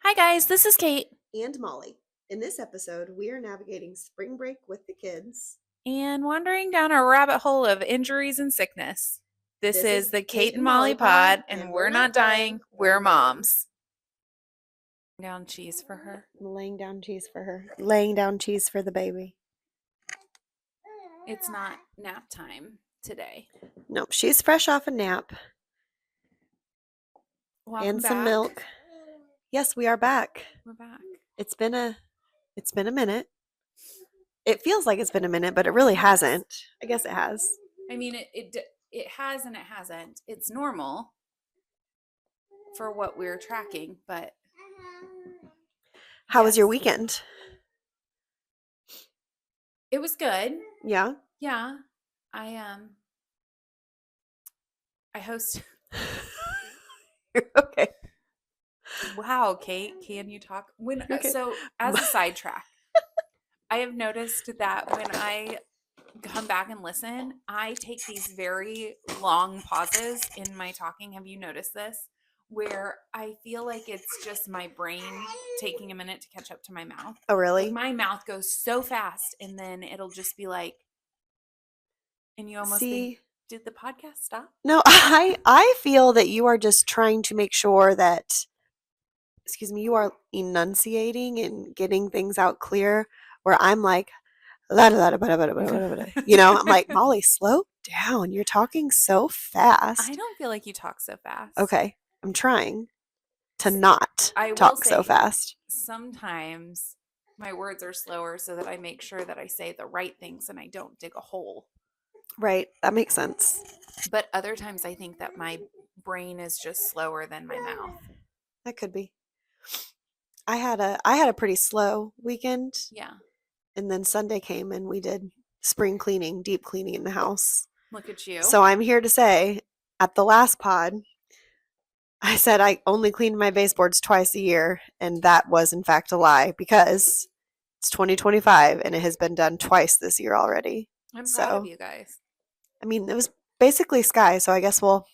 Hi, guys. This is Kate. And Molly. In this episode, we are navigating spring break with the kids. And wandering down a rabbit hole of injuries and sickness. This This is is the Kate Kate and and Molly Molly Pod, pod, and and we're we're not not dying, dying, we're we're moms. moms. Down cheese for her. I'm laying down cheese for her. Laying down cheese for the baby. It's not nap time today. Nope, she's fresh off a nap Welcome and some back. milk. Yes, we are back. We're back. It's been a minute. It feels like it's been a minute, but it really hasn't. I guess it has. I mean, it has and it hasn't. It's normal for what we're tracking, but How was your yes, weekend? it was good. Yeah. Yeah, I I host. Okay. Wow, Kate, can you talk? Okay. So as a sidetrack, I have noticed that when I come back and listen, I take these very long pauses in my talking. Have you noticed this? Where I feel like it's just my brain taking a minute to catch up to my mouth. Oh, Like really? my mouth goes so fast, and then it'll just be like, and you almost think, See, did the podcast stop? no, I feel that you are just trying to make sure that, excuse me, you are enunciating and getting things out clear. Where I'm like, la da da da da da da da. I'm like, Molly, slow down. You're talking so I fast. don't feel like you talk so fast. Okay, I'm trying to not I will talk so say fast. sometimes my words are slower so that I make sure that I say the right things and I don't dig a hole. Right, that makes sense. But other times I think that my brain is just slower than my mouth. That could be. I had a pretty slow weekend, Yeah. and then Sunday came and we did spring cleaning, deep cleaning in the house. Look at you. So I'm here to say, at the last pod, I said I only clean my baseboards twice a year, and that was in fact a lie because it's 2025 and it has been done twice this year already. I'm proud of So, you guys. I mean, it was basically Sky, so I guess we'll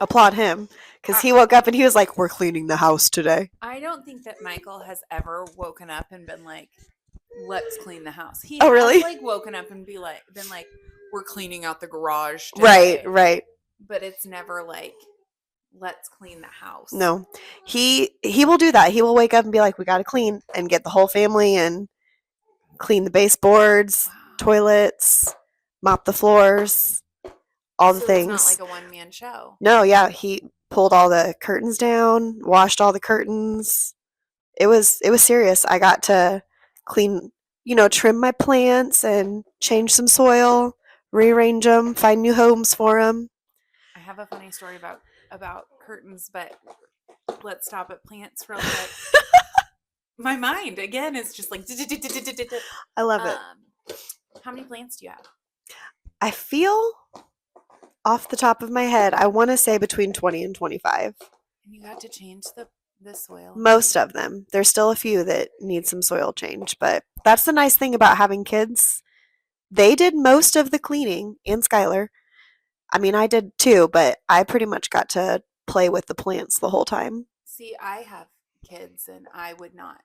applaud him because he woke up and he was like, "We're cleaning the house today." I don't think that Michael has ever woken up and been like, let's clean the house. He Oh, has really? like woken up and been like, we're cleaning out the garage Right, today. right. But it's never like, let's clean the house. No, he will do that. He will wake up and be like, "We got to clean," and get the whole family and clean the baseboards, Wow. toilets, mop the floors, all the So things. it's not like a one-man show. No, yeah, he pulled all the curtains down, washed all the curtains. It was serious. I got to clean, trim my plants and change some soil, rearrange them, find new homes for them. I have a funny story about curtains, but let's stop at plants real quick. My mind again is just like. I love it. How many plants do you have? I feel off the top of my head, I want to say between 20 and 25. And you got to change the soil. Most of them. There's still a few that need some soil change, but that's the nice thing about having kids. They did most of the cleaning, and Skylar. I mean, I did too, but I pretty much got to play with the plants the whole time. See, I have kids, and I would not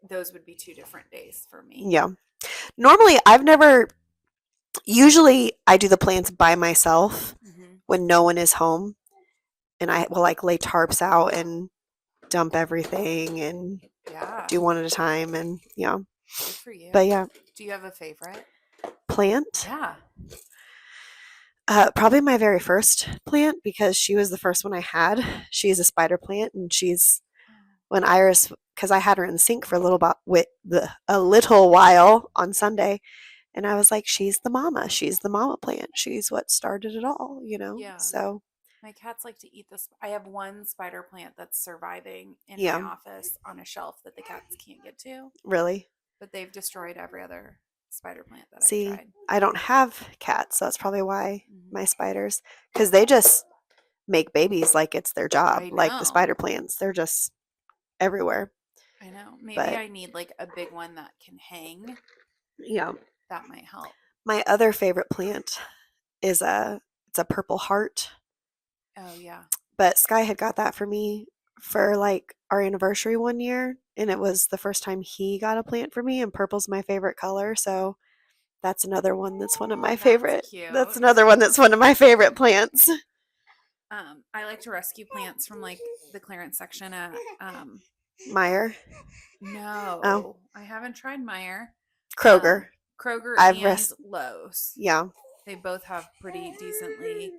those would be 2 different days for me. Yeah. Normally, usually I do the plants by myself when no one is home, and I will like lay tarps out and dump everything and do one at a time, and yeah. Good for you. But yeah. Do you have a favorite plant? Yeah. Probably my very first plant because she was the first one I had. She's a spider plant, and when Iris, because I had her in the sink for a little while on Sunday, and I was like, she's the mama plant. She's what started it all, Yeah. So my cats like to eat this. I have one spider plant that's surviving in my office on a shelf that the cats can't get to. Really? But they've destroyed every other spider plant that See, I've tried. I don't have cats, so that's probably why my spiders, because they just make babies like it's their job. Like the spider plants, they're just everywhere. I know. Maybe I need like a big one that can hang. Yeah. That might help. My other favorite plant is it's a purple heart. Oh, yeah. But Sky had got that for me for like our anniversary one year, and it was the first time he got a plant for me, and purple's my favorite color, so that's another one that's one of my favorite. cute. That's another one that's one of my favorite plants. I like to rescue plants from like the clearance section at Meyer. no, Oh. I haven't tried Meyer. Kroger. Kroger I've and Lowe's. Yeah. They both have pretty decently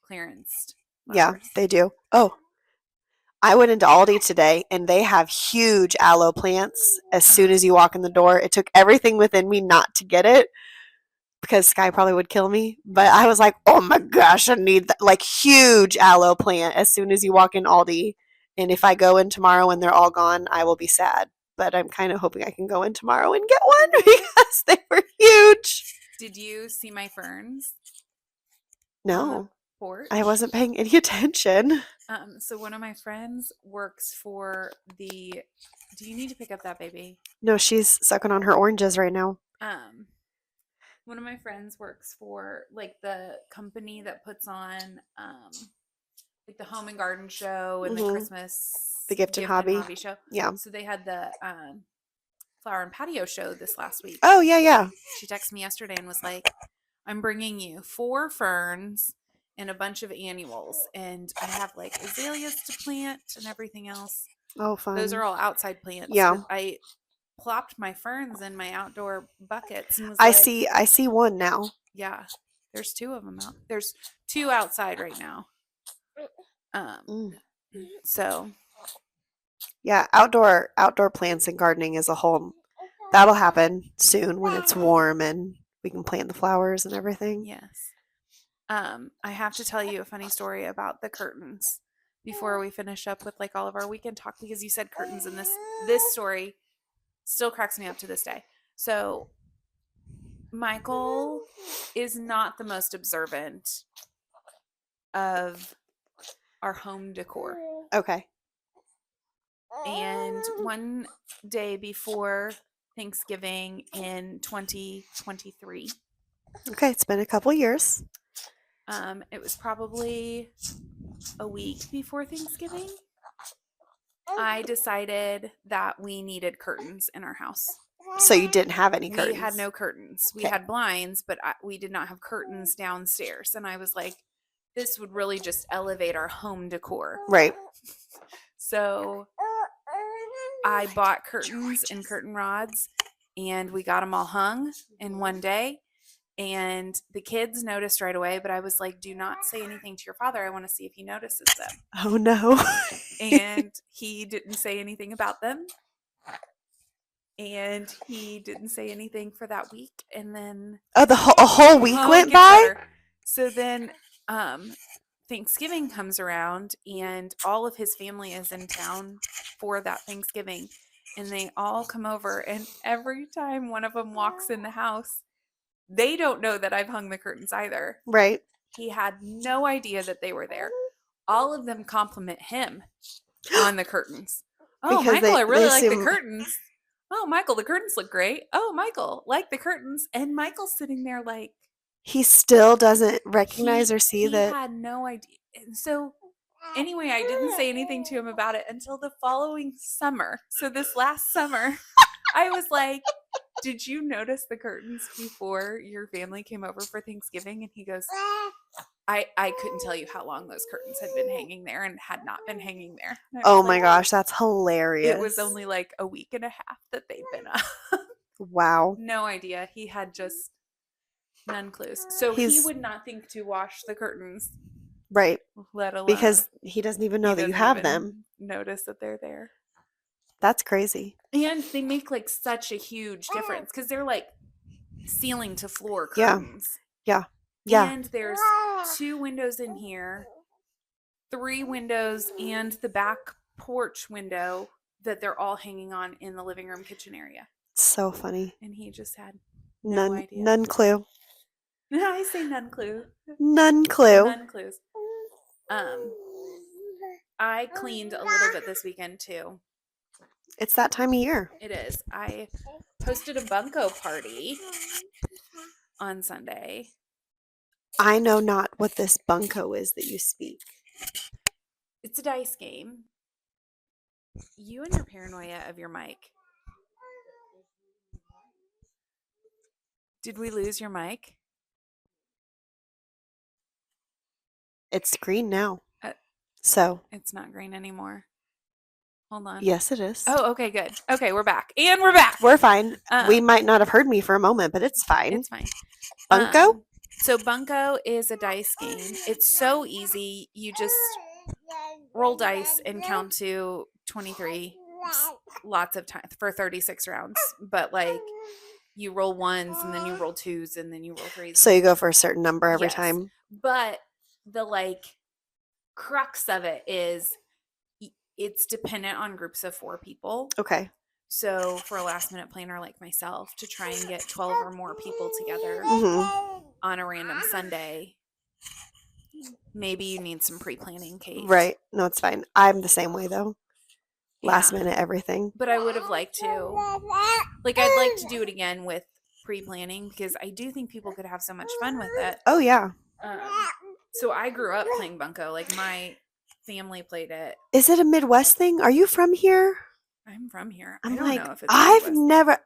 clearanced Yeah, flowers. they do. Oh, I went into Aldi today and they have huge aloe plants as soon as you walk in the door. It took everything within me not to get it because Sky probably would kill me. But I was like, oh my gosh, I need that like huge aloe plant as soon as you walk in Aldi. And if I go in tomorrow and they're all gone, I will be sad. But I'm kind of hoping I can go in tomorrow and get one because they were huge. Did you see my ferns? No, porch? I wasn't paying any attention. So one of my friends works for the. Do you need to pick up that baby? No, she's sucking on her oranges right now. One of my friends works for like the company that puts on like the home and garden show and the Christmas The gift and hobby show. Yeah. So they had the flower and patio show this last week. Oh yeah. She texted me yesterday and was like, I'm bringing you 4 ferns and a bunch of annuals, and I have like azaleas to plant and everything else. Oh, fun. Those are all outside plants. Yeah. But I plopped my ferns in my outdoor buckets and was I like, see one now. yeah, there's 2 of them out. There's 2 outside right now. So yeah, outdoor plants and gardening is a whole. That'll happen soon when it's warm and we can plant the flowers and everything. yes. I have to tell you a funny story about the curtains before we finish up with like all of our weekend talk, because you said curtains, and this story still cracks me up to this day. So Michael is not the most observant of our home decor. Okay. And one day before Thanksgiving in 2023. Okay, it's been a couple years. It was probably a week before Thanksgiving. I decided that we needed curtains in our house. So you didn't have any curtains? We had no curtains. We had blinds, but we did not have curtains downstairs. And I was like, this would really just elevate our home decor. Right. So I bought curtains and curtain rods, and we got them all hung in one day. And the kids noticed right away, but I was like, do not say anything to your father. I want to see if he notices them. Oh, no. And he didn't say anything about them. And he didn't say anything for that week. And then a whole week went by? Better. So then Thanksgiving comes around, and all of his family is in town for that Thanksgiving. And they all come over, and every time one of them walks in the house, they don't know that I've hung the curtains either. Right. He had no idea that they were there. All of them compliment him on the curtains. Oh, because Michael, I really like the curtains. Oh, Michael, the curtains look great. Oh, Michael, like the curtains. And Michael's sitting there like... He still doesn't recognize or see that. He had no idea. And so anyway, I didn't say anything to him about it until the following summer. So this last summer, I was like, did you notice the curtains before your family came over for Thanksgiving? And he goes, I couldn't tell you how long those curtains had been hanging there and had not been hanging there. Oh my gosh, that's hilarious. It was only like a week and a half that they'd been up. Wow. No idea. He had just none clues. So he would not think to wash the curtains. Right. Let alone. Because he doesn't even know that you have them. Notice that they're there. That's crazy. And they make like such a huge difference because they're like ceiling to floor curtains. Yeah. And there's 2 windows in here, 3 windows, and the back porch window that they're all hanging on in the living room kitchen area. So funny. And he just had no idea. None clue. I say none clue. None clue. None clues. I cleaned a little bit this weekend too. It's that time of year. It is. I hosted a bunco party on Sunday. I know not what this bunco is that you speak. It's a dice game. You and your paranoia of your mic. Did we lose your mic? It's green now. Uh, So, It's not green anymore. Hold on. yes, it is. Oh, okay, good. Okay, we're back. And we're back. We're fine. We Um, might not have heard me for a moment, but it's fine. It's fine. Bunko? So Bunko is a dice game. It's so easy. You just roll dice and count to 23 lots of times for 36 rounds. But like you roll ones and then you roll twos and then you roll threes. So you go for a certain number every Yes. time. But the like crux of it is it's dependent on groups of 4 people. Okay. So for a last minute planner like myself, to try and get 12 or more people together on a random Sunday, maybe you need some pre-planning, Kate. Right. No, it's fine. I'm the same way though. Last minute everything. But I would have liked to. Like I'd like to do it again with pre-planning because I do think people could have so much fun with it. Oh yeah. So I grew up playing Bunko. Like my family played it. Is it a Midwest thing? Are you from here? I'm from here. I'm I don't like, know if it's I've Midwest. never.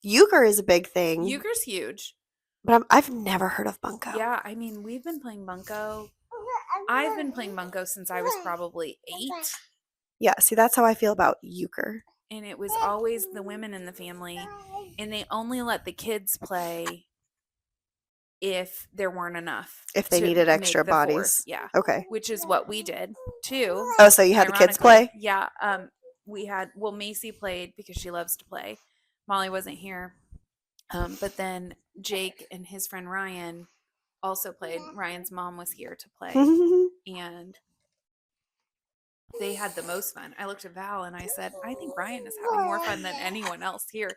Euchre is a big thing. Euchre's huge. But I've never heard of Bunko. Yeah, I mean, we've been playing Bunko. I've been playing Bunko since I was probably 8. Yeah, see, that's how I feel about euchre. And it was always the women in the family, and they only let the kids play if there weren't enough. If they needed extra bodies. Yeah. Okay. Which is what we did too. Oh, so you had the kids play? Yeah. We had, Macy played because she loves to play. Molly wasn't here. But then Jake and his friend Ryan also played. Ryan's mom was here to play. And they had the most fun. I looked at Val and I said, I think Ryan is having more fun than anyone else here.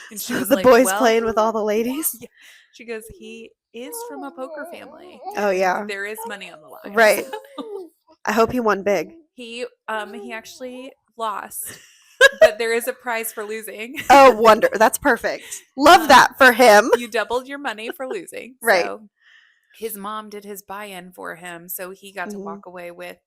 And she was the like, boys playing with all the ladies? Yeah. She goes, he is from a poker family. Oh, yeah. There is money on the line. Right. I hope he won big. He actually lost. But there is a prize for losing. Oh, wonder. That's perfect. Love that for him. You doubled your money for losing. Right. So his mom did his buy-in for him. So he got to walk away with,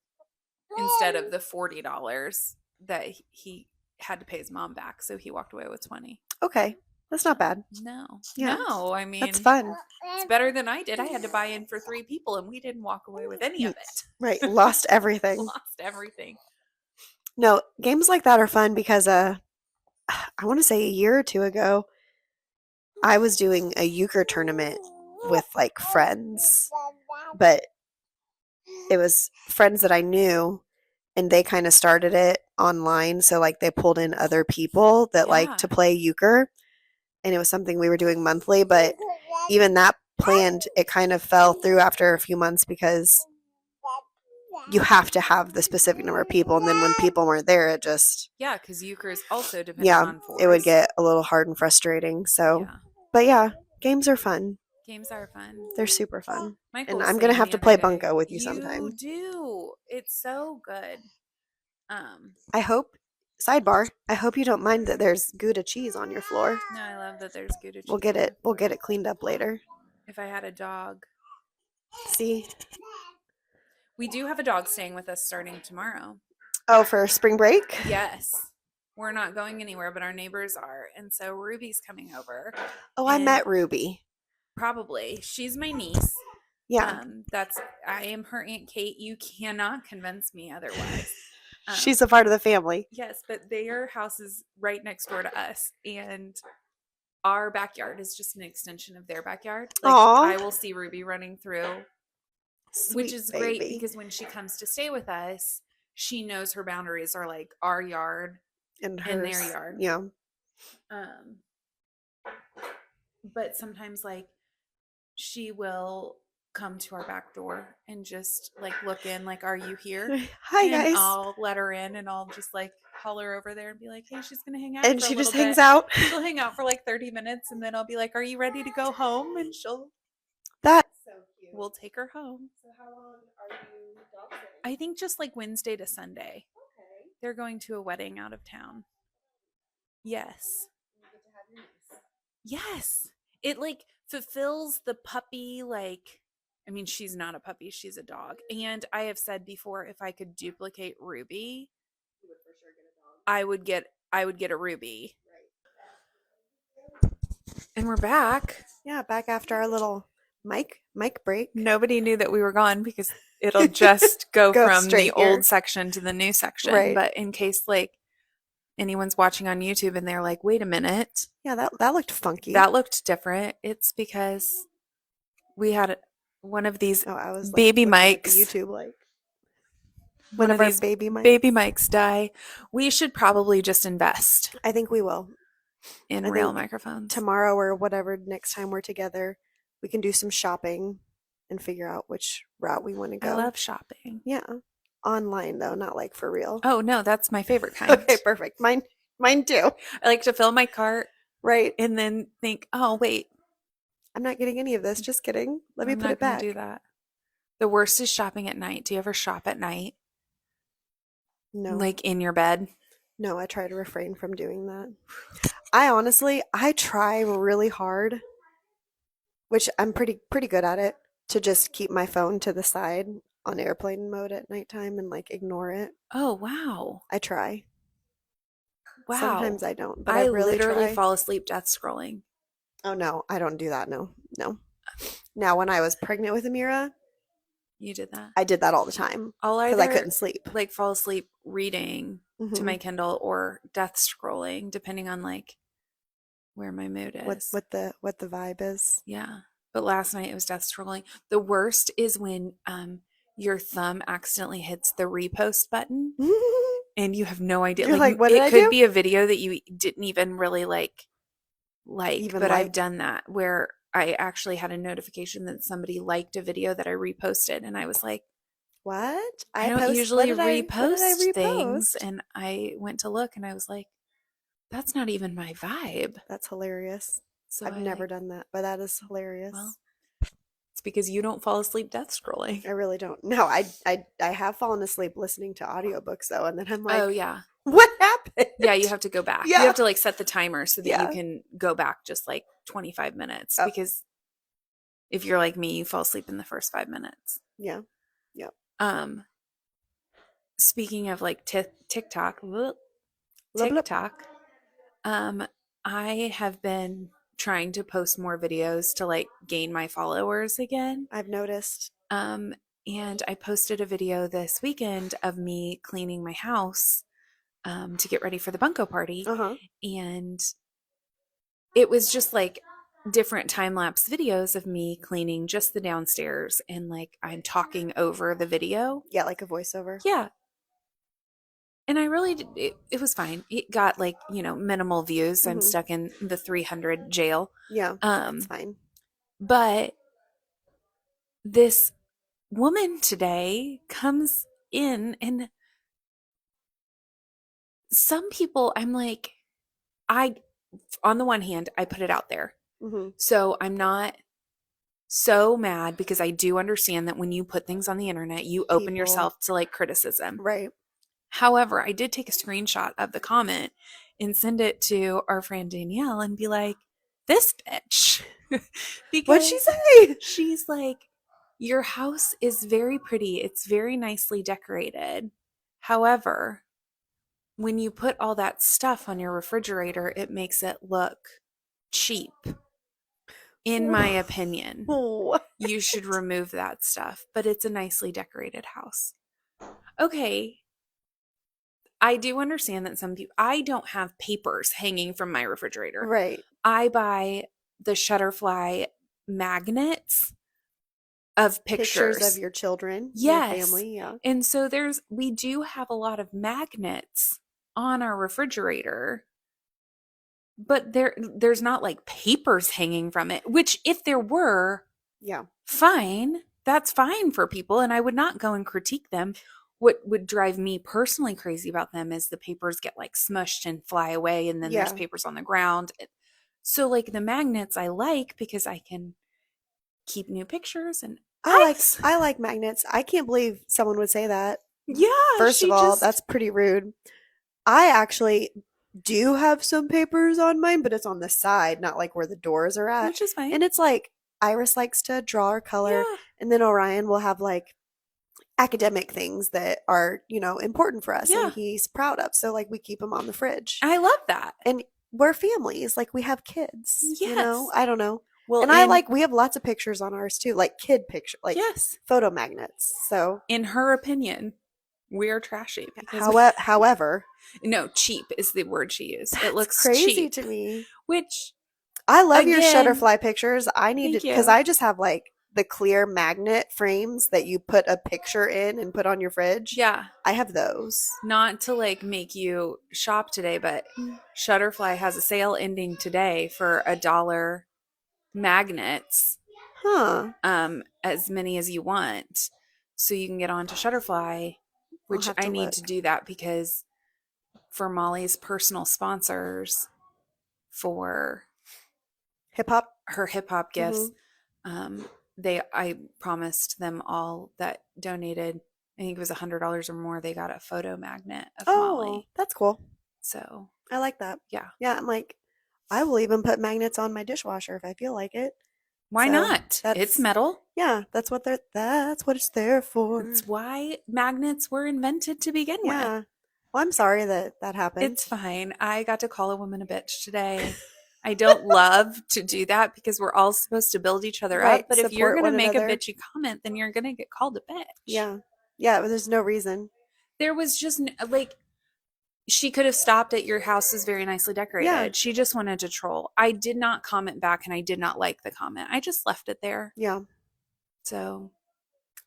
instead of the $40 that he had to pay his mom back. So he walked away with 20. Okay. That's not bad. No. Yeah. No, I mean. That's fun. It's better than I did. I had to buy in for 3 people and we didn't walk away with any of it. Right. Lost everything. Lost everything. No, games like that are fun because I want to say a year or 2 ago, I was doing a euchre tournament with like friends, but it was friends that I knew and they kind of started it online. So like they pulled in other people that like to play euchre, and it was something we were doing monthly, but even that planned, it kind of fell through after a few months because you have to have the specific number of people, and then when people weren't there, it just because euchre is also dependent on fours. It would get a little hard and frustrating. So, but yeah, games are fun. Games are fun. They're super fun. Michael and I'm gonna have to play Bunko with you sometime. You do. It's so good. I hope. Sidebar. I hope you don't mind that there's Gouda cheese on your floor. No, I love that there's Gouda cheese. We'll get it. We'll get it cleaned up later. If I had a dog. See. We do have a dog staying with us starting tomorrow. Oh, for spring break? Yes. We're not going anywhere, but our neighbors are. And so Ruby's coming over. Oh, I met Ruby. Probably. She's my niece. Yeah. I am her Aunt Kate. You cannot convince me otherwise. She's a part of the family. Yes, but their house is right next door to us. And our backyard is just an extension of their backyard. Like, I will see Ruby running through. Sweet which is baby. Great because when she comes to stay with us, she knows her boundaries are like our yard and their yard. Yeah. But sometimes like she will come to our back door and just like look in, like, are you here? Hi, guys. I'll let her in and I'll just like holler over there and be like, hey, she's gonna hang out. And she just hangs out. She'll hang out for like 30 minutes and then I'll be like, are you ready to go home? And she'll. That's so cute. We'll take her home. So how long are you dog sitting? I think just like Wednesday to Sunday. Okay. They're going to a wedding out of town. Yes. You get to have your niece. Yes. It like fulfills the puppy, like, I mean, she's not a puppy, she's a dog. And I have said before, if I could duplicate Ruby, I would get a Ruby. And we're back. Yeah, back after our little mic break. Nobody knew that we were gone because it'll just go from the straight here. old section to the new section. Right. But in case like anyone's watching on YouTube and they're like, wait a minute, Yeah, that looked funky. that looked different. It's because we had one of these I was like, baby looking at the mics. YouTube like One of our these baby mics die. We should probably just invest I think we will. in I real think microphones. Tomorrow or whatever next time we're together, we can do some shopping and figure out which route we want to go. I love shopping. Yeah. Online though, not like for real. Oh no, that's my favorite kind. Okay, perfect. Mine too. I like to fill my cart, right, and then think, oh wait, I'm not getting any of this. Just kidding. Let me I'm put not it gonna back. do that. The worst is shopping at night. Do you ever shop at night? No. Like in your bed? No, I try to refrain from doing that. I try really hard, which I'm pretty good at it, to just keep my phone to the side on airplane mode at nighttime and like ignore it. Oh wow. I try. Wow. Sometimes I don't, but I really literally try. fall asleep death scrolling. Oh no, I don't do that. No. Now, when I was pregnant with Amira, You did that? I did that all the time I'll because I either couldn't sleep. like fall asleep reading to Mhm. my Kindle or death scrolling, depending on like where my mood is. What the vibe is. Yeah. But last night it was death scrolling. The worst is when your thumb accidentally hits the repost button and you have no idea. You're like, what did it I could do? be a video that you didn't even really like, Even but like? I've done that where I actually had a notification that somebody liked a video that I reposted, and I was like, What? I don't usually what did I repost things, repost? and I went to look and I was like, that's not even my vibe. That's hilarious. So I've never done that, but that is hilarious. Well, it's because you don't fall asleep death scrolling. I really don't. No, I have fallen asleep listening to audiobooks though, and then I'm like, Oh yeah. What happened? Yeah, you have to go back. Yeah. You have to like set the timer so that Yeah. you can go back just like 25 minutes Oh. because if you're like me, you fall asleep in the first 5 minutes. Yeah. Speaking of like TikTok, I have been trying to post more videos to like gain my followers again. I've noticed. And I posted a video this weekend of me cleaning my house to get ready for the bunko party. Uh-huh. And it was just like different time-lapse videos of me cleaning just the downstairs, and like I'm talking over the video. Yeah, like a voiceover. Yeah. And I really did, it was fine. It got like, minimal views. I'm stuck in the 300 jail. Yeah, that's fine. But this woman today comes in, and some people, I'm like, on the one hand, I put it out there. Mm-hmm. So I'm not so mad because I do understand that when you put things on the internet, you open yourself to like criticism. Right. However, I did take a screenshot of the comment and send it to our friend Danielle and be like, this bitch. Because what'd she say? She's like, your house is very pretty. It's very nicely decorated. However, when you put all that stuff on your refrigerator, it makes it look cheap. In my opinion, you should remove that stuff, but it's a nicely decorated house. Okay. I do understand that some people, I don't have papers hanging from my refrigerator. Right. I buy the Shutterfly magnets of pictures of your children, yes. Your family, yeah. And so we do have a lot of magnets on our refrigerator, but there's not like papers hanging from it, which if there were, yeah, fine. That's fine for people, and I would not go and critique them. What would drive me personally crazy about them is the papers get like smushed and fly away, and then there's papers on the ground. So like the magnets I like because I can keep new pictures, and I like magnets. I can't believe someone would say that. Yeah. First of all, that's pretty rude. I actually do have some papers on mine, but it's on the side, not like where the doors are at. Which is fine. And it's like Iris likes to draw or color, and then Orion will have like academic things that are, important for us and Yeah, he's proud of. So like we keep them on the fridge. I love that. And we're families, like we have kids. Yes. I don't know. Well, And we have lots of pictures on ours too, like kid picture, like yes, photo magnets. So, in her opinion, we're trashy because however, no, cheap is the word she used. It that's looks crazy cheap, to me. which I love your again, Shutterfly pictures. I need to, thank because you. I just have like the clear magnet frames that you put a picture in and put on your fridge. Yeah, I have those. not to like make you shop today, but Shutterfly has a sale ending today for $1 magnets, Huh. as many as you want. So you can get onto Shutterfly, I'll which have I to need look. to do that because for Molly's personal sponsors for Hip hop. her hip hop Hmm. gifts, I promised them all that donated, I think it was $100 or more, they got a photo magnet of Oh, Molly. that's cool. So I like that. yeah, Yeah, I'm like, I will even put magnets on my dishwasher if I feel like it. why So not? It's metal. yeah, that's what it's there for. It's why magnets were invented to begin with. Yeah. Well, I'm sorry that that happened. It's fine. I got to call a woman a bitch today. I don't love to do that because we're all supposed to build each other up. Right. But if you're Support going to one make a another. bitchy comment, then you're going to get called a bitch. Yeah. Yeah, but there's no reason. There was just like, she could have stopped at your house is very nicely Yeah. decorated. She just wanted to troll. I did not comment back and I did not like the comment. I just left it there. Yeah. So,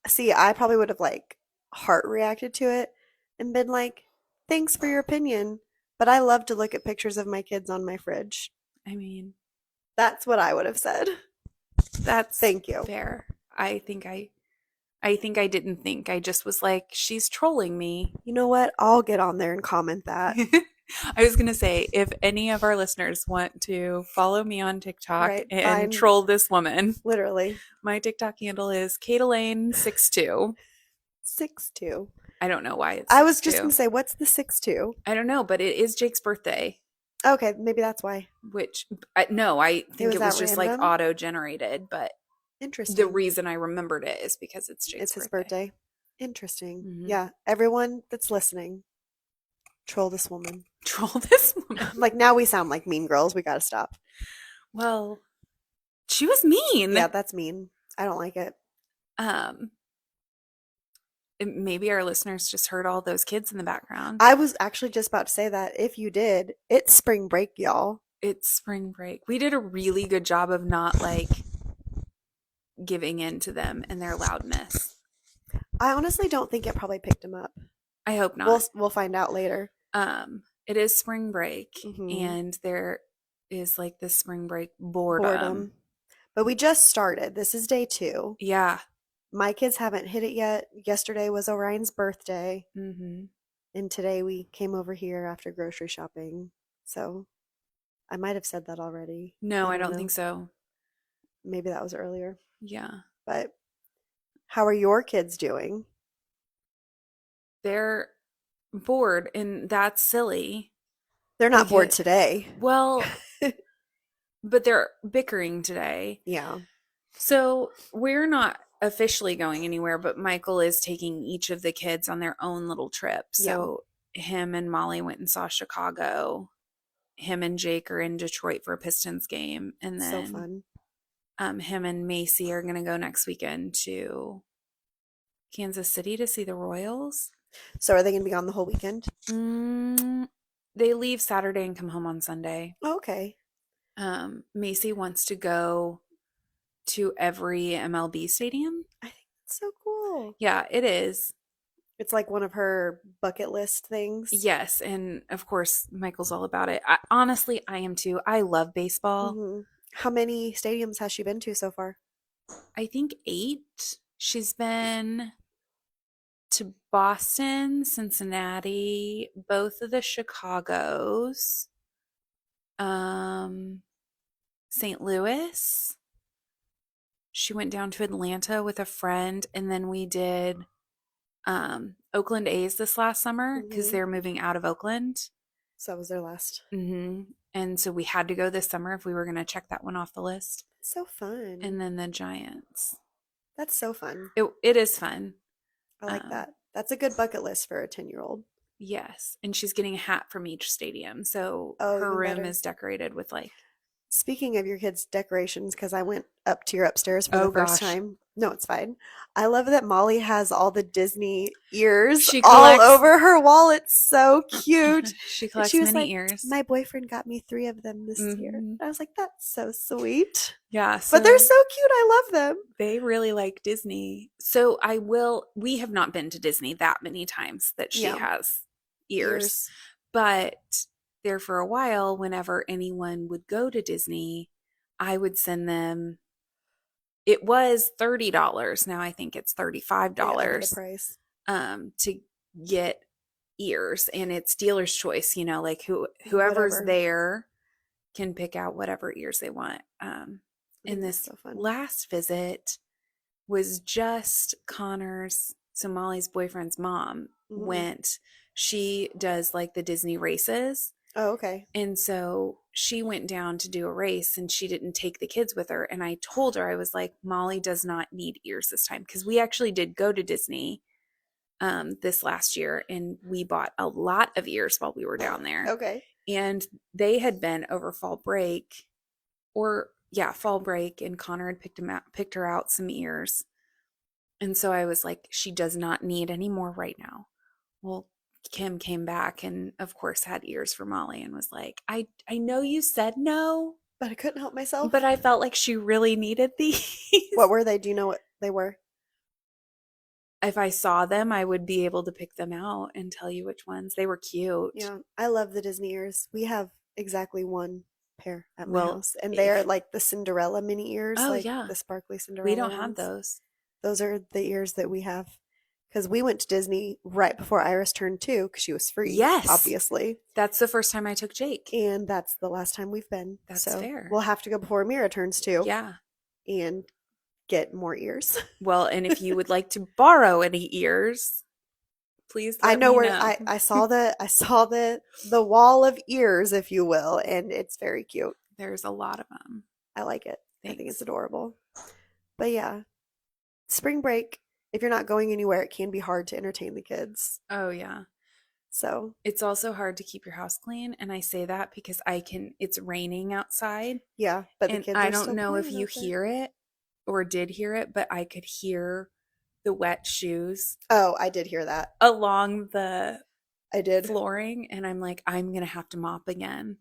See, I probably would have like heart reacted to it and been like, "Thanks for your opinion." But I love to look at pictures of my kids on my fridge. I mean, That's what I would have said. that's Thank you. fair. I think I didn't think. I just was like, she's trolling me. You know what? I'll get on there and comment that. I was going to say, if any of our listeners want to follow me on TikTok Right. and Fine. troll this woman, Literally. my TikTok handle is Katalane62. 6'2". I don't know why it's I was just 6'2". gonna say, what's the 6'2"? I don't know, but it is Jake's birthday, Okay, maybe that's why. which no, I think Was it that was just like random? auto generated, but the Interesting. reason I remembered it is because it's Jake's It's his birthday. Interesting. Mhm. Yeah, everyone that's listening, troll this woman. Troll this woman. Like now we sound like mean girls. We gotta stop. Well, she was mean. Yeah, that's mean. I don't like it. Um, maybe our listeners just heard all those kids in the background. I was actually just about to say that. If you did, it's spring break, y'all. It's spring break. We did a really good job of not like giving in to them and their loudness. I honestly don't think it probably picked him up. I hope not. We'll find out later. It is spring break, Mhm. and there is like this spring break boredom. But we just started. This is day 2. Yeah. My kids haven't hit it yet. Yesterday was Orion's birthday. Mm-hmm. And today we came over here after grocery shopping. So I might have said that already. No, I don't know. think so. Maybe that was earlier. Yeah. But how are your kids doing? They're bored, and that's silly. They're not bored today. Well, but they're bickering today. Yeah. So we're not officially going anywhere, but Michael is taking each of the kids on their own little trip. So him and Molly went and saw Chicago. Him and Jake are in Detroit for a Pistons game. And So then fun. him and Macy are going to go next weekend to Kansas City to see the Royals. So are they going to be on the whole weekend? They leave Saturday and come home on Sunday. Oh, okay. Macy wants to go to every MLB stadium. I think that's so cool. Yeah, it is. It's like one of her bucket list things. Yes, and of course Michael's all about it. Honestly, I am too. I love baseball. Mm-hmm. How many stadiums has she been to so far? I think 8. She's been to Boston, Cincinnati, both of the Chicagos, St. Louis. She went down to Atlanta with a friend, and then we did Oakland A's this last summer because they're moving out of Oakland. So that was their last. Mm-hmm. And so we had to go this summer if we were going to check that one off the list. So fun. And then the Giants. That's so fun. It is fun. I like Um, that. That's a good bucket list for a 10-year-old. yes, and she's getting a hat from each stadium. So Oh, her even room better. is decorated with like, Speaking of your kids' decorations, because I went up to your upstairs for the oh first gosh, time. No, it's fine. I love that Molly has all the Disney ears she all collects over her wall. It's so cute. she And she collects was many like, ears. my boyfriend got me 3 of them this year. Hmm. I was like, that's so sweet. Yeah, But they're so so cute. I love them. they really like Disney. So we have not been to Disney that many times that she Yeah, has ears, ears. but there for a while, whenever anyone would go to Disney, I would send them. It was $30. Now I think it's $35 They under the price. to get ears, and it's dealer's choice, like whoever's Whatever. there can pick out whatever ears they want. I And think that's this so fun. last visit was just Connor's, so Molly's boyfriend's mom Hmm. went. She does like the Disney races. Oh, okay. And so she went down to do a race and she didn't take the kids with her. And I told her, I was like, Molly does not need ears this time. Because we actually did go to Disney this last year and we bought a lot of ears while we were down there. Okay. And they had been over fall break, or yeah, fall break, and Connor had picked her out some ears. And so I was like, she does not need any more right now. Well, Kim came back and of course had ears for Molly and was like, I know you said no, But I couldn't help myself. but I felt like she really needed these. What were they? Do you know what they were? If I saw them, I would be able to pick them out and tell you which ones. They were cute. Yeah, I love the Disney ears. We have exactly one pair at my Well, house, and they are if like the Cinderella mini ears, oh like yeah, the sparkly we Cinderella don't have ones. those. Those are the ears that we have because we went to Disney right before Iris turned 2 because she was free, Yes. obviously. That's the first time I took Jake. And that's the last time we've been. That's So fair. we'll have to go before Mira turns 2 Yeah. and get more ears. Well, and if you would like to borrow any ears, please I let know me where know. I saw the wall of ears, if you will, and it's very cute. There's a lot of them. I like it. I think it's Thanks. adorable. But yeah, spring break, if you're not going anywhere, it can be hard to entertain the kids. Oh yeah. So, It's also hard to keep your house clean, and I say that because it's raining outside, yeah, but the and kids I are don't still know if playing you out there. hear it or did hear it, but I could hear the wet shoes Oh, I did hear that. along the I did. flooring, and I'm like, I'm gonna have to mop again.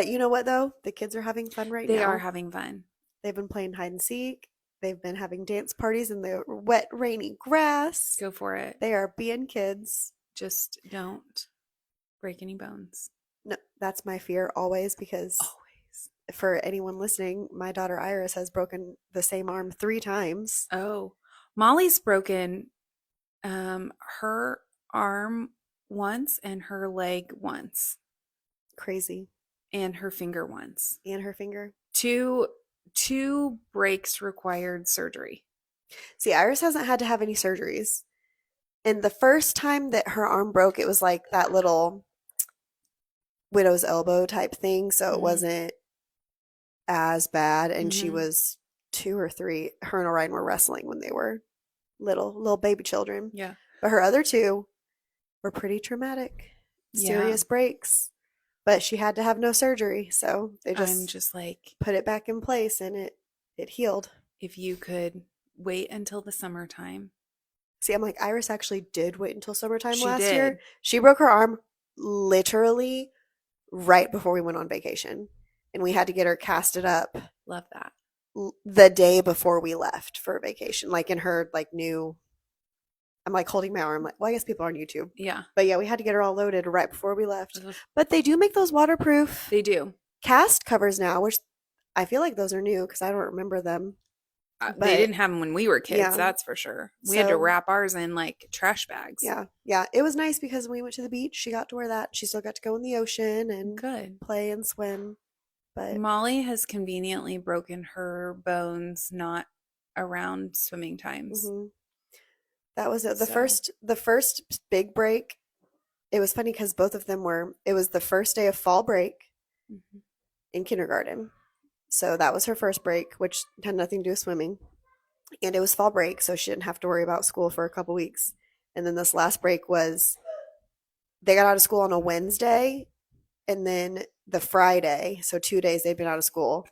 You know what though? The kids are having fun right They are now. having fun. They've been playing hide and seek. They've been having dance parties in the wet, rainy grass. Go for it. They are being kids. Just don't break any bones. No, that's my fear always because Always. for anyone listening, my daughter Iris has broken the same arm 3 times. Oh, Molly's broken her arm once and her leg once Crazy. and her finger once. And her finger. Two breaks required surgery. See, Iris hasn't had to have any surgeries. And the first time that her arm broke, it was like that little widow's elbow type thing. So it Mhm. wasn't as bad. And she Mhm. was 2 or 3. Her and Orion were wrestling when they were little baby children. Yeah. But her other 2 were pretty traumatic, Yeah. serious breaks. But she had to have no surgery. So they I'm just just like, put it back in place and it healed. if you could wait until the summertime. See, I'm like, Iris actually did wait until summertime She last year. did. She broke her arm literally right before we went on vacation. And we had to get her casted up Love that. the day before we left for vacation. Like in her like new I'm like holding my arm like, well, I guess people are on YouTube. Yeah. But yeah, we had to get her all loaded right before we left. Ugh. But they do make those waterproof They do. cast covers now, which I feel like those are new because I don't remember them. They But didn't have them when we were kids, yeah. that's for sure. We had to So wrap ours in like trash bags. yeah, yeah, it was nice because when we went to the beach, she got to wear that. She still got to go in the ocean and Good. play and swim. But Molly has conveniently broken her bones not around swimming times. mhm. That was it. So The first big break. It was funny because both of them were. It was the first day of fall break mhm. in kindergarten, so that was her first break, which had nothing to do with swimming. and it was fall break, so she didn't have to worry about school for a couple weeks. And then this last break was they got out of school on a Wednesday, and then the Friday, so 2 days they'd been out of school.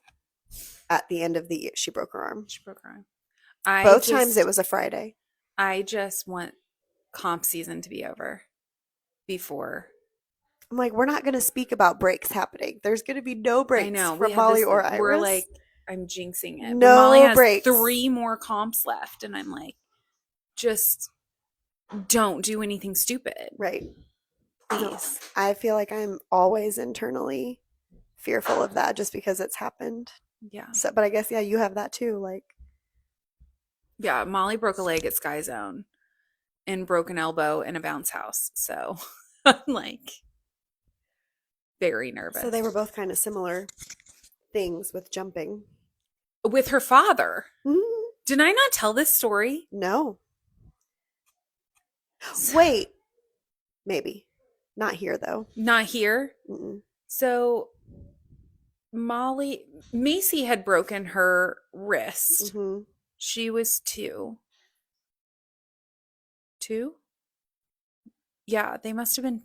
At the end of the year, she broke her arm. She broke her arm. Both times it was a Friday. I just want comp season to be over before. I'm like, we're not going to speak about breaks happening. There's going to be no breaks I know. from Molly or Iris. We're like, I'm jinxing it. No Molly has breaks. 3 more comps left, and I'm like, just don't do anything stupid. Right. Please. I feel like I'm always internally fearful of that just because it's happened. Yeah. So, but I guess, yeah, you have that too. Like, yeah, Molly broke a leg at Sky Zone and broke an elbow in a bounce house. So I'm like very nervous. So they were both kind of similar things with jumping. With her father. Mm-hmm. Did I not tell this story? No. Wait. Maybe. Not here, though. Not here? Mm-mm. So Macy had broken her wrist. Mm-hmm. She was 2. 2? Yeah, they must have been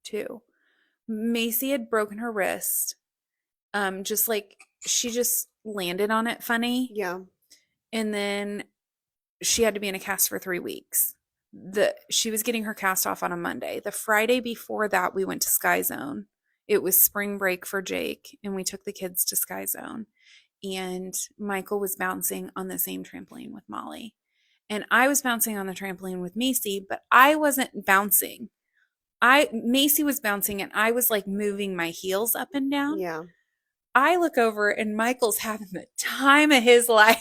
2. Macy had broken her wrist. Just like she just landed on it funny. Yeah. And then she had to be in a cast for 3 weeks. She was getting her cast off on a Monday. The Friday before that, we went to Sky Zone. It was spring break for Jake, and we took the kids to Sky Zone. And Michael was bouncing on the same trampoline with Molly. And I was bouncing on the trampoline with Macy, but I wasn't bouncing. Macy was bouncing, and I was like moving my heels up and down. Yeah. I look over, and Michael's having the time of his life.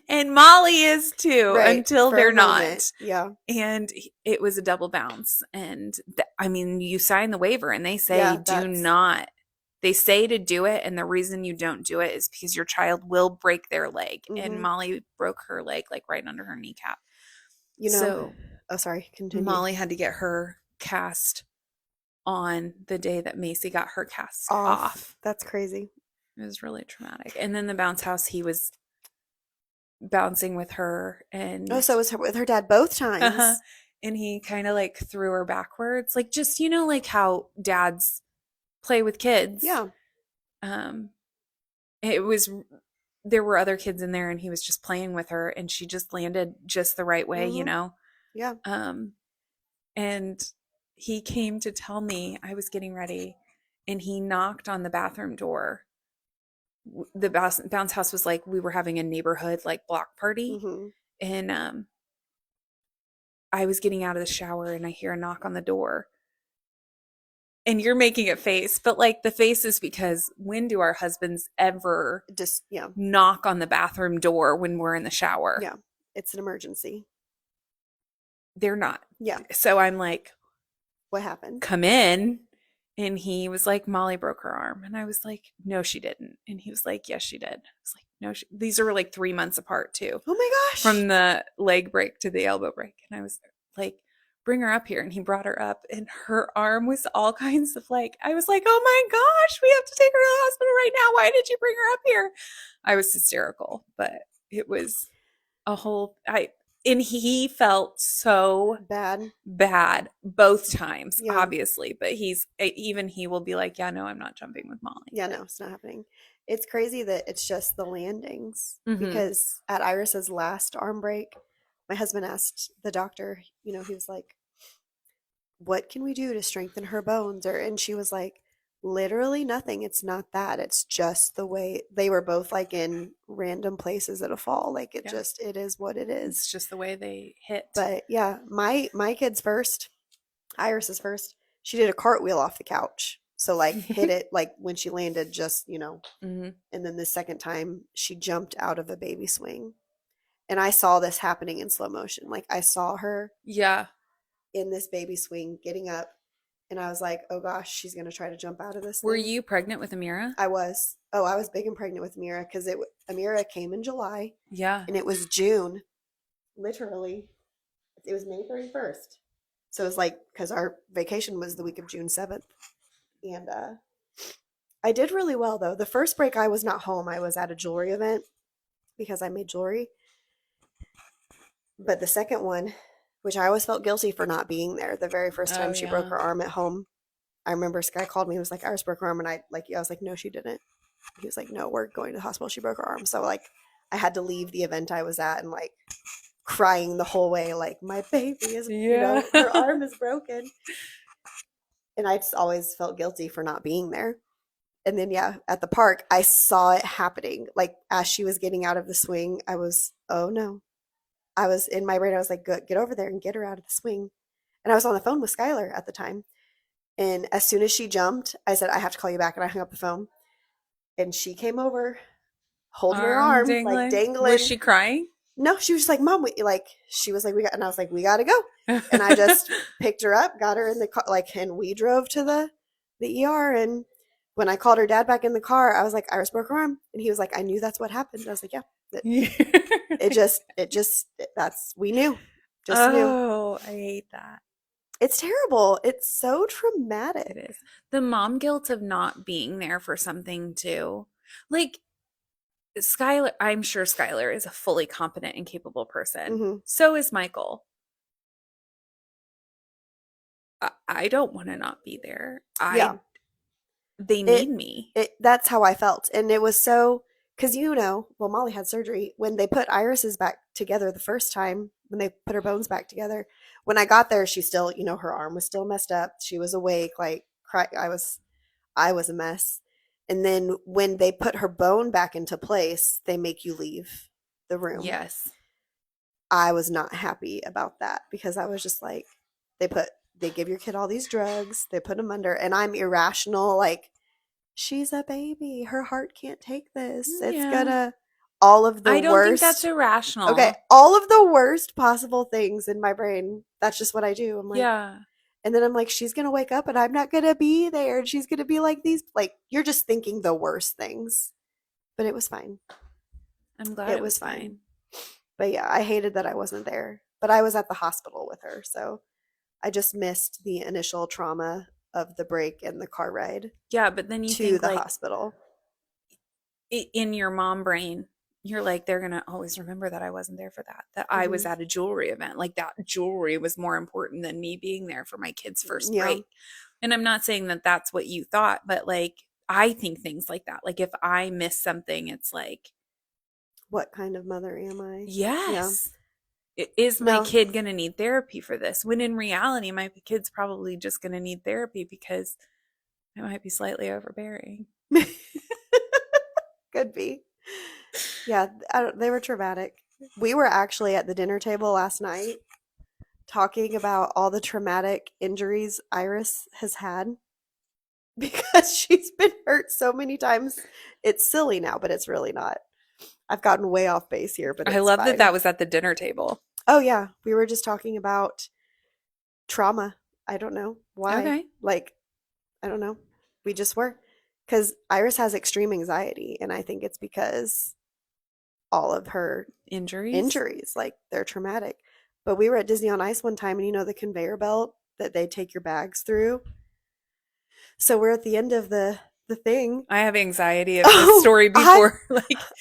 And Molly is too, Right, until for they're a not. moment. Yeah. And it was a double bounce. And I mean, you sign the waiver and they say Yeah, do not. They say to do it, and the reason you don't do it is because your child will break their leg. And Mhm. Molly broke her leg like right under her kneecap. You know. So Oh, sorry. Continue. Molly had to get her cast on the day that Macy got her cast off. That's crazy. It was really traumatic. And then the bounce house, he was bouncing with her, and So it was with her dad both times. And he kind of like threw her backwards, like just like how dads play with kids. Yeah. There were other kids in there, and he was just playing with her, and she just landed just the right way. Yeah. And he came to tell me I was getting ready, and he knocked on the bathroom door. The bounce house was like, we were having a neighborhood like block party. Mm-hmm. And I was getting out of the shower, and I hear a knock on the door, and you're making a face, but like the face is because when do our husbands ever just knock on the bathroom door when we're in the shower? Yeah. It's an emergency. They're not. Yeah. So I'm like, what happened? Come in. And he was like, Molly broke her arm. And I was like, no, she didn't. And he was like, yes, she did. I was like, no, these are like 3 months apart too. Oh my gosh. From the leg break to the elbow break. And I was like, bring her up here. And he brought her up, and her arm was all kinds of like, I was like, oh my gosh, we have to take her to the hospital right now. Why did you bring her up here? I was hysterical, but it was a whole, and he felt so bad both times, obviously, but he will be like, yeah, no, I'm not jumping with Molly. Yeah, no, it's not happening. It's crazy that it's just the landings, because at Iris's last arm break, my husband asked the doctor, he was like, what can we do to strengthen her bones? And she was like, literally nothing. It's not that. It's just the way they were both like in random places at a fall. Like it is what it is. It's just the way they hit. But yeah, my kid's first, Iris's first, she did a cartwheel off the couch. So like hit it like when she landed, just, and then the second time she jumped out of a baby swing. And I saw this happening in slow motion. Like I saw her in this baby swing getting up. And I was like, oh gosh, she's going to try to jump out of this thing. Were you pregnant with Amira? I was. Oh, I was big and pregnant with Amira because Amira came in July. Yeah. And it was June. Literally. It was May 31st. So it was like, because our vacation was the week of June 7th. And I did really well, though. The first break, I was not home. I was at a jewelry event. because I made jewelry. But the second one, which I always felt guilty for not being there, the very first Oh time she broke yeah. her arm at home, I remember Sky called me and was like, Iris broke her arm. And I was like, no, she didn't. He was like, no, we're going to the hospital. She broke her arm. So, like, I had to leave the event I was at and, like, crying the whole way, like, my baby is, Yeah. her arm is broken. And I just always felt guilty for not being there. And then, yeah, at the park, I saw it happening. Like, as she was getting out of the swing, I was, oh no. I was in my brain, I was like, get over there and get her out of the swing. And I was on the phone with Skylar at the time. And as soon as she jumped, I said, I have to call you back. And I hung up the phone. And she came over holding her Arm arm, like dangling. Was dangling. she crying? No, she was just like, Mom, she was like, and I was like, we got to go. And I just picked her up, got her in the car, like, and we drove to the ER. And when I called her dad back in the car, I was like, Iris broke her arm. And he was like, I knew that's what happened. I was like, yeah, we knew, just knew. Oh, I hate that. It's terrible. It's so traumatic. It is. The mom guilt of not being there for something too. Like Skylar, I'm sure Skylar is a fully competent and capable person. Mm-hmm. So is Michael. I don't want to not be there. Yeah. They need me. That's how I felt. And it was so, because well, Molly had surgery. When they put Iris's back together the first time, when they put her bones back together, when I got there, she still, her arm was still messed up. She was awake, like, I was a mess. And then when they put her bone back into place, they make you leave the room. Yes. I was not happy about that because I was just like, they give your kid all these drugs, they put them under, and I'm irrational, like, she's a baby, her heart can't take this. It's gonna all of the I don't worst. think that's irrational. Okay, all of the worst possible things in my brain. That's just what I do. I'm like, yeah. And then I'm like, she's gonna wake up and I'm not gonna be there, and she's gonna be like these. Like, you're just thinking the worst things. But it was fine. I'm glad it was fine. But yeah, I hated that I wasn't there. But I was at the hospital with her, so I just missed the initial trauma of the break and the car ride. Yeah, but then you to think, the like, hospital. In your mom brain, you're like, they're gonna always remember that I wasn't there for that. That I was at a jewelry event. Like, that jewelry was more important than me being there for my kid's first break. And I'm not saying that that's what you thought, but, like, I think things like that. Like, if I miss something, it's like, what kind of mother am I? yes. Yeah. Is my kid going to need therapy for this? When in reality, my kid's probably just going to need therapy because I might be slightly overbearing. Could be. Yeah, they were traumatic. We were actually at the dinner table last night talking about all the traumatic injuries Iris has had because she's been hurt so many times. It's silly now, but it's really not. I've gotten way off base here, but I love fine. that was at the dinner table. Oh, yeah. We were just talking about trauma. I don't know why. Okay. Like, I don't know. We just were. Because Iris has extreme anxiety, and I think it's because all of her injuries, like, they're traumatic. But we were at Disney on Ice one time, and the conveyor belt that they take your bags through. So we're at the end of the thing. I have anxiety of this story before.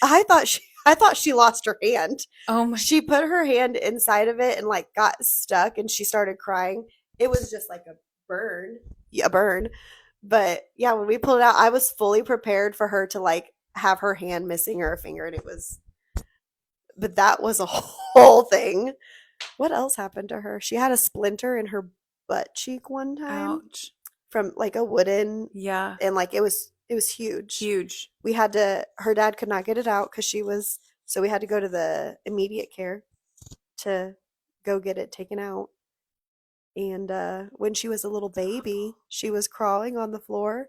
I thought she lost her hand. Oh my! She put her hand inside of it and, like, got stuck, and she started crying. It was just like a burn. Yeah, a burn. But yeah, when we pulled it out, I was fully prepared for her to, like, have her hand missing or a finger, and but that was a whole thing. What else happened to her? She had a splinter in her butt cheek one time. Ouch. From, like, a wooden. Yeah. And, like, it was huge. Huge. Her dad could not get it out so we had to go to the immediate care to go get it taken out. And when she was a little baby, she was crawling on the floor.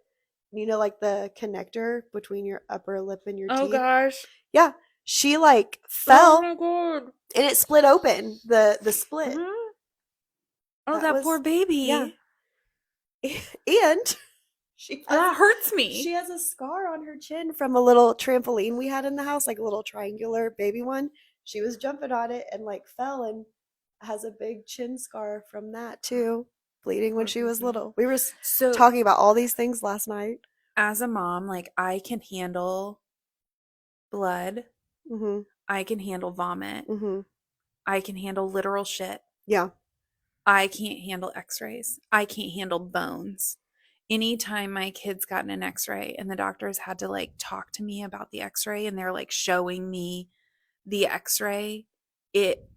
Like, the connector between your upper lip and your teeth. Oh gosh. Yeah. She, like, fell. Oh my god. And it split open. The split. Mm-hmm. Oh, that poor baby. Yeah. And that hurts me. She has a scar on her chin from a little trampoline we had in the house, like a little triangular baby one. She was jumping on it and, like, fell and has a big chin scar from that too, bleeding when she was little. We were talking about all these things last night. As a mom, like, I can handle blood. Mm-hmm. I can handle vomit. Mm-hmm. I can handle literal shit. Yeah. I can't handle x-rays. I can't handle bones. Anytime my kids gotten an x-ray and the doctors had to like talk to me about the x-ray and they're like showing me the x-ray,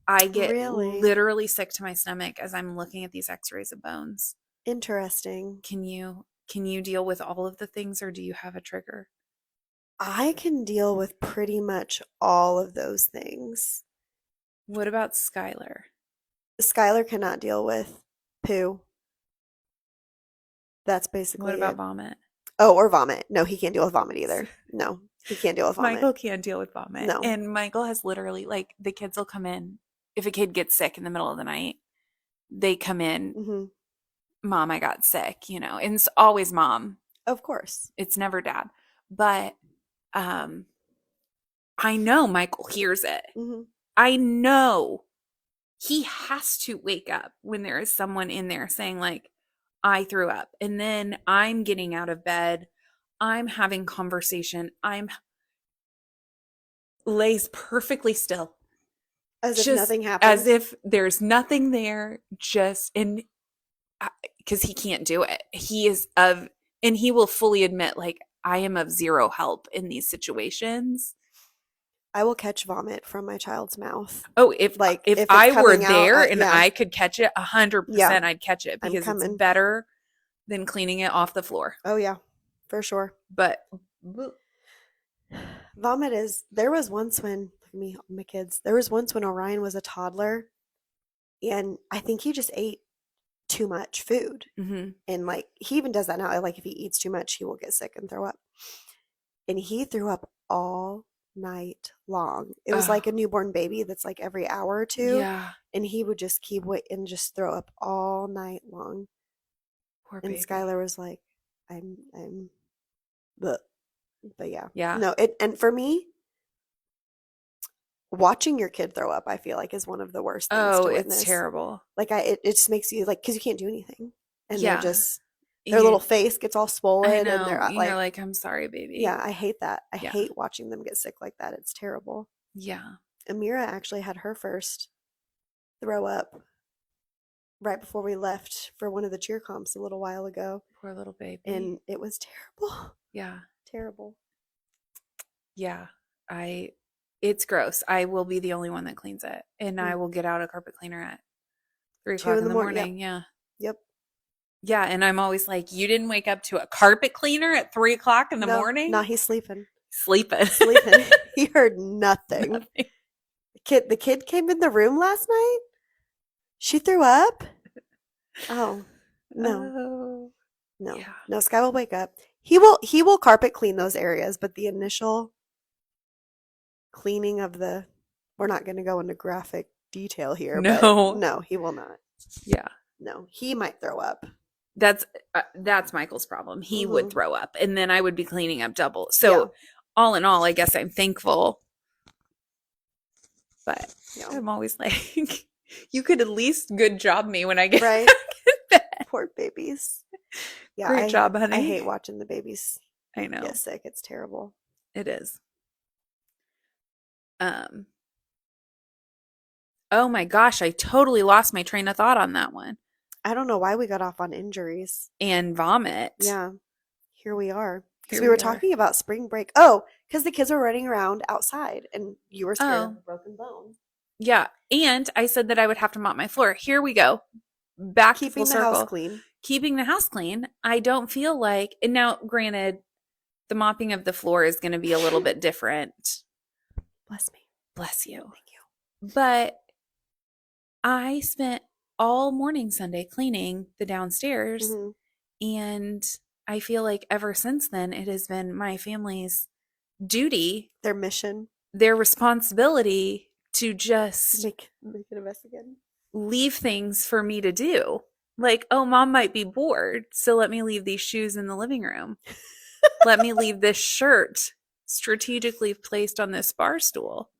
I get Really literally sick to my stomach as I'm looking at these x-rays of bones. interesting. Can you deal with all of the things or do you have a trigger? I can deal with pretty much all of those things. What about Skylar? Skylar cannot deal with poo. That's What basically about it. vomit? Oh, or vomit. No, he can't deal with vomit either. No, he can't deal with vomit. Michael can't deal with vomit. No. And Michael has literally, like, the kids will come in. If a kid gets sick in the middle of the night, they come in, Hmm. Mom, I got sick, and it's always mom. Of course. It's never dad. But um, I know Michael hears it. Hmm. I know he has to wake up when there is someone in there saying, like, I threw up. And then I'm getting out of bed. I'm having conversation. I'm lays perfectly still, As if just nothing as happened. if there's nothing there, just and because he can't do it. And he will fully admit, like, I am of zero help in these situations. I will catch vomit from my child's mouth. Oh, if Like if if it's I were coming out, there and yeah, I could catch it, yeah, 100% I'd catch it I'm because it's coming. better than cleaning it off the floor. Oh yeah, for sure. But Vomit is. There was once when look at me, my kids. There was once when Orion was a toddler, and I think he just ate too much food. mhm. And like he even does that now. Like if he eats too much, he will get sick and throw up. And he threw up all night long. It was like Oh, a newborn baby that's like every hour or two, yeah, and he would just keep and just throw up all night long. poor And baby. Skylar was like, I'm, but yeah, Yeah. no. It and for me, watching your kid throw up, I feel like is one of the worst things Oh, to it's witness. terrible. Like it just makes you like because you can't do anything, and they're Yeah. just their little You, face gets all I swollen, and know. they're You're like, like, I'm sorry, baby. yeah, I hate that. I Yeah. hate watching them get sick like that. It's terrible. Yeah. Amira actually had her first throw up right before we left for one of the cheer comps a little while ago, Poor little baby. and it was terrible. Yeah. Terrible. Yeah. It's gross. I will be the only one that cleans it. And I Mm. will get out a carpet cleaner at 3 2 o'clock in in the the morning. Yep. morning. Yeah. Yep. Yeah. And I'm always like, you didn't wake up to a carpet cleaner at 3 o'clock in the No, morning? no, he's sleeping. Sleeping. Sleeping. He heard nothing. Nothing. The kid came in the room last night. She threw up. Oh, no. Oh. No. Yeah. No, Sky will wake up. He will carpet clean those areas, but the initial cleaning of the we're not going to go into graphic detail here, but No. no, he will not. Yeah. No, he might throw up. That's Michael's problem. He would Hmm. throw up and then I would be cleaning up double. Yeah. So all in all, I guess I'm thankful. But Yeah. I'm always like, you could at least good job me when I get Right? back in bed. Poor babies. Yeah, Great job, honey. I hate watching the babies I know. get sick. It's terrible. It is. Um. Oh my gosh, I totally lost my train of thought on that one. I don't know why we got off on injuries. And vomit. Yeah, here we are. Because Here we were we are. talking about spring break. Oh, because the kids were running around outside and you were scared of Oh. a broken bone. Yeah. And I said that I would have to mop my floor. Here we go. Back to full Keeping the house circle. clean. Keeping the house clean. I don't feel like, and now granted, the mopping of the floor is going to be a little bit different. Bless me. Bless you. Thank you. But I spent all morning Sunday cleaning the downstairs, Mhm. and I feel like ever since then, it has been my family's duty, Their mission. their responsibility to just Make it a mess again. leave things for me to do. Like, oh, mom might be bored, so let me leave these shoes in the living room. Let me leave this shirt strategically placed on this bar stool.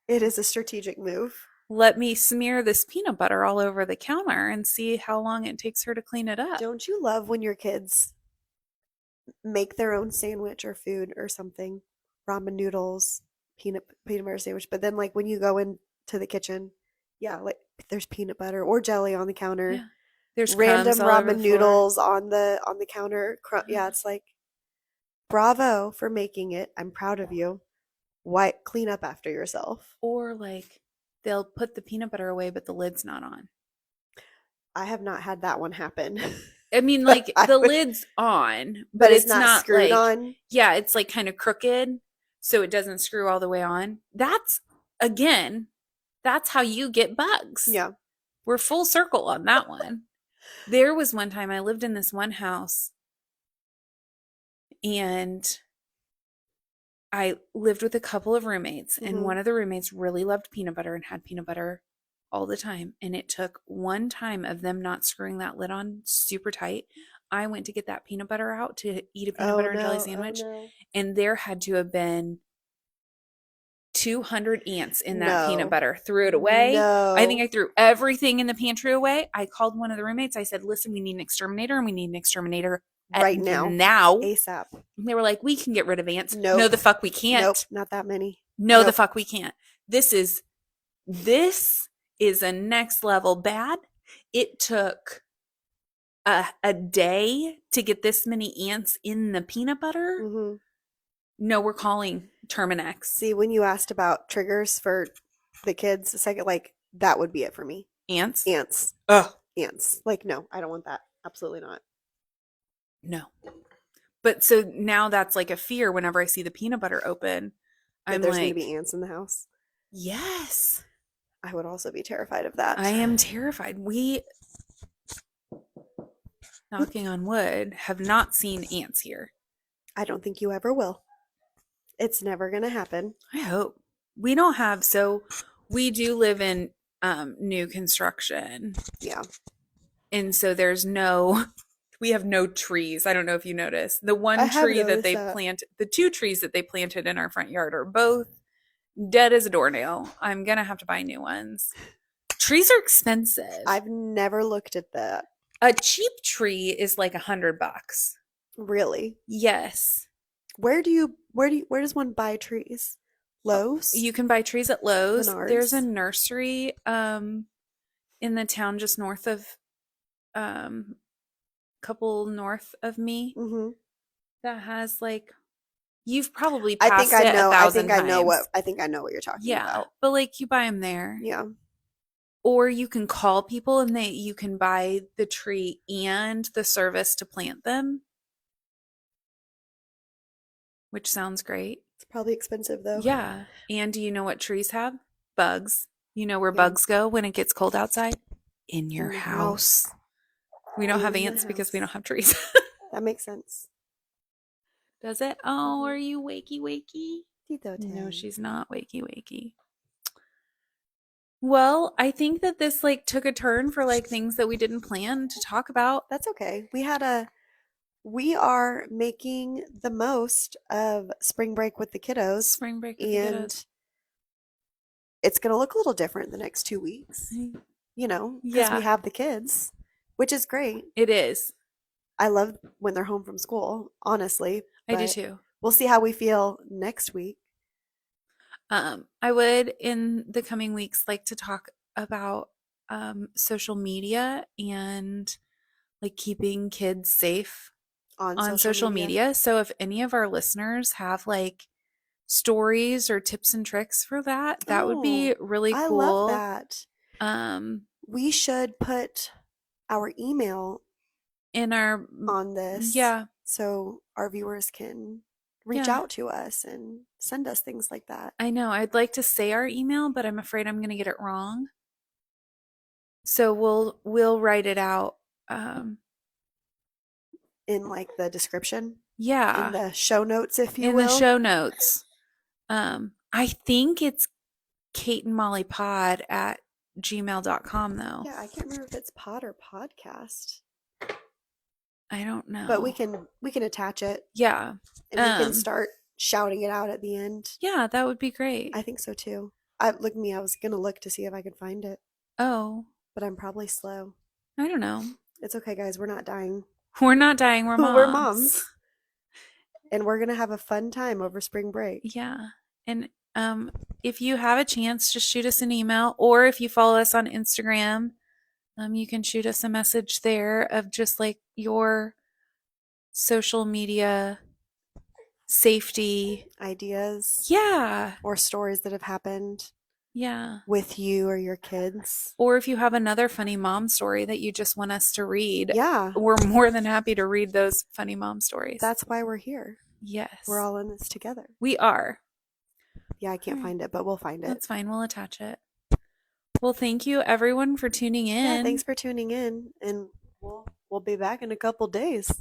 It is a strategic move. Let me smear this peanut butter all over the counter and see how long it takes her to clean it up. Don't you love when your kids make their own sandwich or food or something? Ramen noodles, peanut butter sandwich. But then like when you go into the kitchen, yeah, like there's peanut butter or jelly on the counter, Yeah. There's crumbs random all over ramen the floor. noodles on the counter. Yeah, it's like bravo for making it. I'm proud of you. Why clean up after yourself? Or like they'll put the peanut butter away, but the lid's not on. I have not had that one happen. I mean, But like I the would, lid's on, but but it's it's not not screwed like, on. yeah, it's like kind of crooked. So it doesn't screw all the way on. Again, that's how you get bugs. Yeah. We're full circle on that one. There was one time I lived in this one house and I lived with a couple of roommates, and Hmm. one of the roommates really loved peanut butter and had peanut butter all the time. And it took one time of them not screwing that lid on super tight. I went to get that peanut butter out to eat a peanut Oh butter and jelly no. Oh sandwich, no. and there had to have been 200 ants in that peanut No. butter. Threw it away. I think No. I threw everything in the pantry away. I called one of the roommates. I said, listen, we need an exterminator, and we need an exterminator Right now. now. ASAP. They were like, we can get rid of ants. Nope. No, the fuck we can't. Nope. Not that many. No, Nope. the fuck we can't. This is a next level bad. It took a day to get this many ants in the peanut butter. Hmm. No, we're calling Terminex. See, when you asked about triggers for the kids a second, like that would be it for me. Ants? Ants. Ugh. Ants. Like, no, I don't want that. Absolutely not. No. But so now that's like a fear whenever I see the peanut butter open. That I'm there's like, going to be ants in the house. yes. I would also be terrified of that. I am terrified. We, knocking on wood, have not seen ants here. I don't think you ever will. It's never going to happen. I hope. We don't have, so we do live in new construction. Yeah. And so we have no trees. I don't know if you noticed. The I one have tree that noticed they that. planted, the two trees that they planted in our front yard are both dead as a doornail. I'm going to have to buy new ones. Trees are expensive. I've never looked at that. A cheap tree is like $100. Really? Yes. Where does one buy trees? Lowe's? You can buy trees at Lowe's. Menards? There's a nursery in the town just north of couple north of me Mm-hmm. that has like you've probably I passed think I it know. a thousand I know times. what you're talking Yeah, about. but like you buy them there. Yeah. Or you can call people and you can buy the tree and the service to plant them, which sounds great. It's probably expensive though. Yeah. And do you know what trees have? Bugs. You know where Yeah. bugs go when it gets cold outside? In your In the house. We don't have In the ants because we house. don't have trees. That makes sense. Does it? Oh, Mhm. are you wakey? Tito No, Tan. she's not wakey. Well, I think that this like took a turn for like things that we didn't plan to talk about. That's okay. We are making the most of spring break with the kiddos, Spring break with the and kiddos. it's going to look a little different the next 2 weeks. You know, because Yeah. we have the kids, which is great. It is. I love when they're home from school, honestly. I do but too. We'll see how we feel next week. I would in the coming weeks like to talk about social media and like keeping kids safe on social media. So if any of our listeners have like stories or tips and tricks for that, that would be really cool. I love that. Um, We should put our email in our on this, yeah, so our viewers can reach Yeah. out to us and send us things like that. I know. I'd like to say our email, but I'm afraid I'm going to get it wrong. So we'll write it out. In like the description, Yeah, in the show notes, if you in will. the show notes. I think it's Kate and Molly Pod at gmail.com though. Yeah, I can't remember if it's pod or podcast, I don't know. but we can attach it. Yeah. And we can start shouting it out at the end. Yeah, that would be great. I think so too. Look at me, I was gonna look to see if I could find it, Oh, but I'm probably slow. I don't know. It's okay, guys. We're not dying. We're not dying. We're moms. We're moms. And we're gonna have a fun time over spring break. Yeah. And If you have a chance, just shoot us an email, or if you follow us on Instagram, you can shoot us a message there of just like your social media safety. Ideas Yeah. or stories that have happened Yeah. with you or your kids. Or if you have another funny mom story that you just want us to read, Yeah, we're more than happy to read those funny mom stories. that's why we're here. Yes. We're all in this together. We are. Yeah, I can't find it, but we'll find it. That's fine. We'll attach it. Well, thank you everyone for tuning in. Yeah, thanks for tuning in, and we'll be back in a couple days.